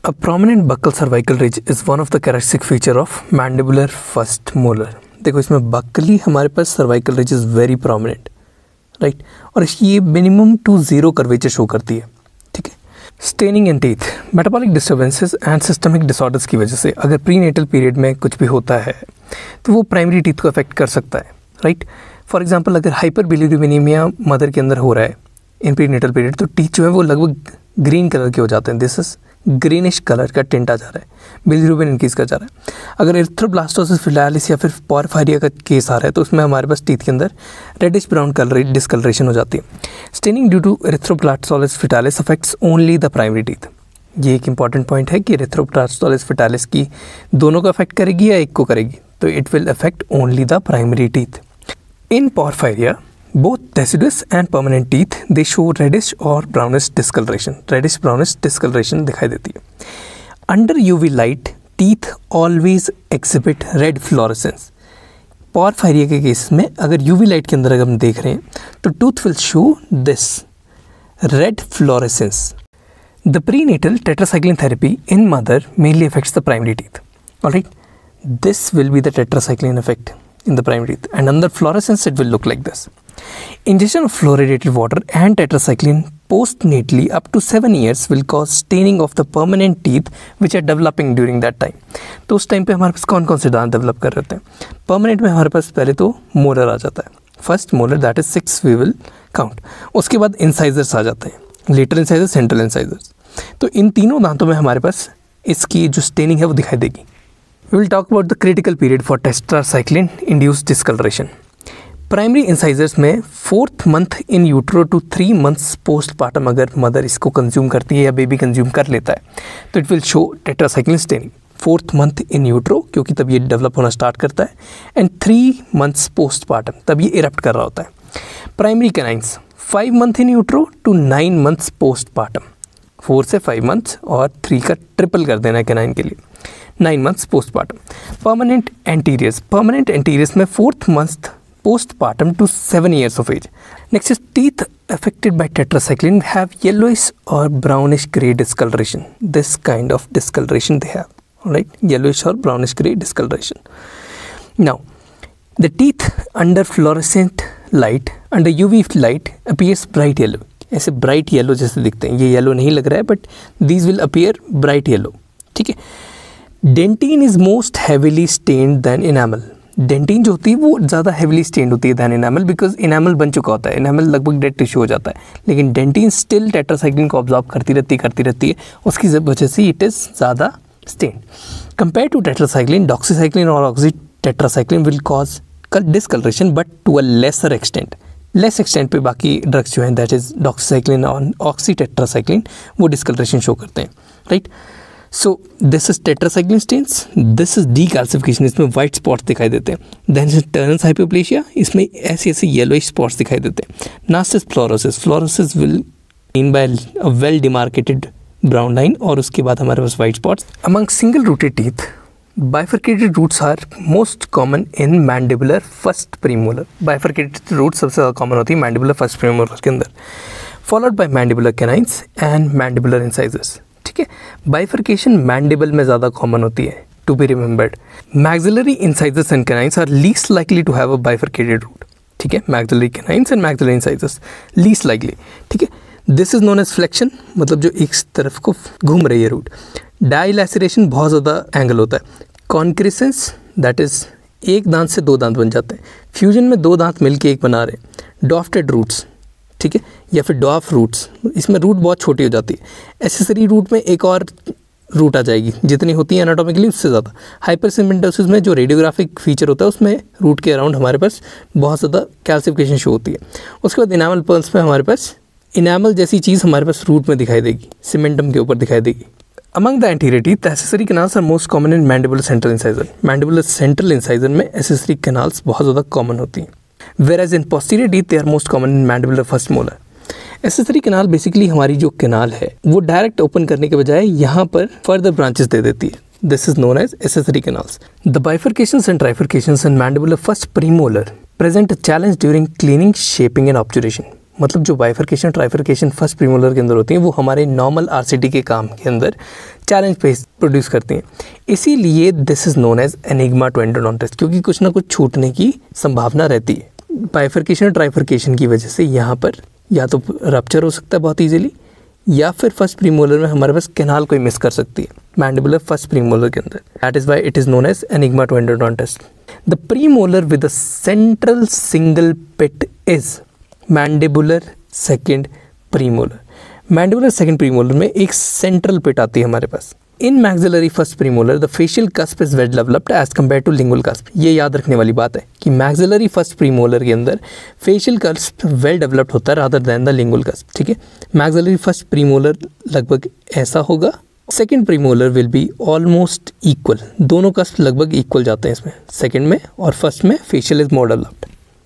A prominent buccal cervical ridge is one of the characteristic feature of mandibular first molar. देखो इसमें buccally हमारे पास cervical ridge is very prominent, right, और ये minimum to zero curvature show करती है, ठीक है। Staining in teeth, metabolic disturbances and systemic disorders की वजह से अगर प्रीनेटल पीरियड में कुछ भी होता है तो वो प्राइमरी टीथ को अफेक्ट कर सकता है, राइट। फॉर एग्जांपल अगर हाइपर बिलिरुबिनेमिया मदर के अंदर हो रहा है इन प्रीनेटल पीरियड तो टीथ जो है वो लगभग ग्रीन कलर के हो जाते हैं, दिस इज ग्रीनिश कलर का टिंट आ जा रहा है, बिलिरुबिन इंक्रीज कर जा रहा है। अगर एरिथ्रोब्लास्टोसिस फिटालिस या फिर पोरफायरिया का केस आ रहा है तो उसमें हमारे पास टीथ के अंदर रेडिश ब्राउन कलर डिस्कलरेशन हो जाती है। Staining due to erythroblastosis fetalis affects only the primary teeth. ये एक इंपॉर्टेंट पॉइंट है कि एरिथ्रोब्लास्टोसिस फिटालिस की दोनों को अफेक्ट करेगी या एक को करेगी, तो it will affect only the primary teeth. In porphyria both deciduous and permanent teeth they show reddish or brownish discoloration, reddish brownish discoloration दिखाई देती है। Under UV light teeth always exhibit red fluorescence। पोरफायरिया के case में अगर UV light के अंदर अगर हम देख रहे हैं तो tooth will show this red fluorescence. The prenatal tetracycline therapy in mother mainly affects the primary teeth, alright, this will be the tetracycline effect in the primary teeth, and under fluorescence it will look like this। Ingestion of fluoridated water and tetracycline postnatally up to 7 years will cause staining of the permanent teeth which are developing during that time। तो उस time पे हमारे पास कौन कौन से दांत develop कर रहे हैं? परमानेंट में हमारे पास पहले तो मोलर आ जाता है, first molar that is 6 we will count. उसके बाद इंसाइजर्स आ जाते हैं, लेटर इंसाइजर्स, सेंट्रल इंसाइजर्स। तो इन तीनों दांतों में हमारे पास इसकी जो स्टेनिंग है वो दिखाई देगी। We will talk about the critical period for tetracycline induced discoloration. Primary incisors में 4th month in utero to 3 months postpartum अगर मदर इसको कंज्यूम करती है या बेबी कंज्यूम कर लेता है तो it will show tetracycline staining. 4th month in utero क्योंकि तब ये डेवलप होना स्टार्ट करता है, एंड 3 मंथ्स पोस्टपार्टम तब ये इरप्ट कर रहा होता है। Primary canines 5 month in utero to 9 months postpartum, 4 से 5 मंथ्स और 3 का ट्रिपल कर देना है कैनाइन के लिए, 9 मंथ्स पोस्टपार्टम। परमानेंट एंटीरियर्स में 4th month postpartum to 7 years of age. Next is teeth affected by tetracycline have yellowish or brownish gray discoloration. This kind of discoloration they have, alright, yellowish or brownish gray discoloration. Now, the teeth under fluorescent light, under UV light appears bright yellow. ऐसे bright yellow जैसे दिखते हैं, ये yellow नहीं लग रहा है but these will appear bright yellow, ठीक है। Dentine is most heavily stained than enamel. Dentin जो होती है वो ज़्यादा हेवली स्टेन्ड होती है दैन इनामल, बिकॉज इनामल बन चुका होता है, इनामल लगभग डेड टिश्यू हो जाता है, लेकिन डेंटिन स्टिल टेट्रासाइक्लिन को ऑब्जॉर्व करती रहती है, उसकी वजह से इट इज़ ज़्यादा stained. Compare to tetracycline, doxycycline और oxytetracycline will cause discolouration but to a lesser extent. Less extent पे बाकी ड्रग्स जो हैं दैट इज़ डॉक्सीसाइक्लिन और ऑक्सी टेट्रासाइक्लिन वो डिस्कलरेशन शो करते हैं, right. So this is tetracycline stains, this is decalcification, इसमें वाइट स्पॉट्स दिखाई देते हैं। देन टर्नस हाइपोप्लेशिया, इसमें ऐसे येलोइश स्पॉट्स दिखाई देते हैं। Last is fluorosis will mean by a well demarcated brown line, और उसके बाद हमारे पास white spots. Among single rooted teeth bifurcated roots are most common in mandibular first premolar. Bifurcated root सबसे ज़्यादा कॉमन होती है मैंडिबुलर फर्स्ट प्रीमोलर के अंदर, followed by mandibular canines and mandibular incisors, ठीक है। बाइफर्केशन मैंडिबल में ज़्यादा कॉमन होती है, to be remembered. Maxillary incisors and canines are least likely to have a bifurcated root, ठीक है। Maxillary canines and maxillary incisors least likely, ठीक है। This is known as flexion, मतलब जो एक तरफ को घूम रही है रूट। डाइलैसरेशन बहुत ज़्यादा एंगल होता है। कॉन्क्रिसेंस दैट इज एक दांत से 2 दांत बन जाते हैं। फ्यूजन में 2 दांत मिलके एक बना रहे हैं। डॉफ्टेड रूट्स, ठीक है, या फिर डॉफ रूट्स, इसमें रूट बहुत छोटी हो जाती है। एसेसरी रूट में एक और रूट आ जाएगी, जितनी होती है एनाटॉमिकली उससे ज़्यादा। हाइपरसिमेंटोसिस में जो रेडियोग्राफिक फीचर होता है उसमें रूट के अराउंड हमारे पास बहुत ज़्यादा कैल्सिफिकेशन शो होती है। उसके बाद इनामल पल्स में हमारे पास इनामल जैसी चीज़ हमारे पास रूट में दिखाई देगी, सीमेंटम के ऊपर दिखाई देगी। Among the anterior teeth accessory canals are most common in mandibular central incisor. Mandibular central incisor में एसेसरी कैनाल्स बहुत ज़्यादा कॉमन होती हैं, whereas in posterior teeth they are most common in mandibular first molar। Accessory canal basically हमारी जो canal है वो direct open करने के बजाय यहाँ पर फर्दर ब्रांचेस दे देती है। This is known as accessory canals. The bifurcations and trifurcations in mandibular first premolar present a challenge during cleaning, shaping and obturation. मतलब जो बाइफरकेशन ट्राइफरकेशन फर्स्ट प्रीमोलर के अंदर होती हैं वो हमारे नॉर्मल आरसीटी के काम के अंदर चैलेंज प्रोड्यूस करती हैं। इसीलिए this is known as enigma to endodontist, क्योंकि कुछ ना कुछ छूटने की संभावना रहती है। बाइफरकेशन ट्राइफरकेशन की वजह से यहाँ पर या तो रप्चर हो सकता है बहुत ईजिली, या फिर फर्स्ट प्रीमोलर में हमारे पास कैनाल कोई मिस कर सकती है मैंडिबुलर फर्स्ट प्रीमोलर के अंदर। That is why it is known as enigma to endodontist. The premolar with a central single pit is mandibular second premolar. Mandibular second premolar में एक सेंट्रल पिट आती है हमारे पास। In maxillary first premolar the facial cusp is well developed as compared to lingual cusp. ये याद रखने वाली बात है कि मैक्सिलरी फर्स्ट प्रीमोलर के अंदर फेशियल कस्प वेल डेवलप्ड होता है rather than the lingual cusp. ठीक है, मैक्सिलरी फर्स्ट प्रीमोलर लगभग ऐसा होगा, second premolar will be almost equal. दोनों कस्प लगभग इक्वल जाते हैं इसमें, सेकेंड में और फर्स्ट में फेशियल इज मोर डेवलप्ड।